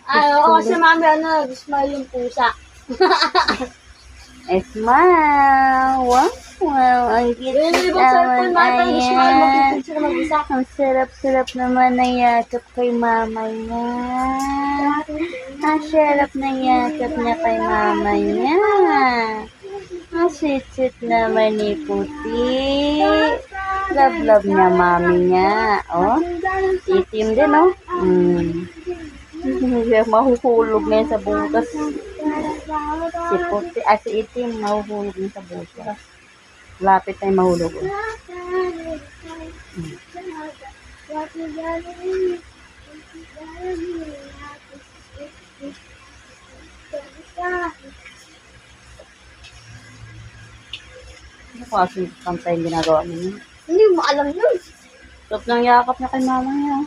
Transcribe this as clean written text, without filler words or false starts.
Ay, oo, kasi mami, smile yung pusa. Smile. Wow. Wow. Ang cute Yung ibang cellphone, mami, pag smile, mag-picture mag-isa. Ang sarap-sarap naman na yakap kay mama niya. Ang sarap na yakap niya kay mama niya. Ang sweet-sweet naman ni Puti. Love-love niya mami niya. Oh, itim din, oh. Mahuhulog na yan sa butas. Si Puti, si itim, mahuhulog na sa butas. Lapit na yung mahulog. Oh. Ano kasi pantay yung ginagawa mo niya? Hindi mo alam yun. Sarap ng yakap niya kay mama niya.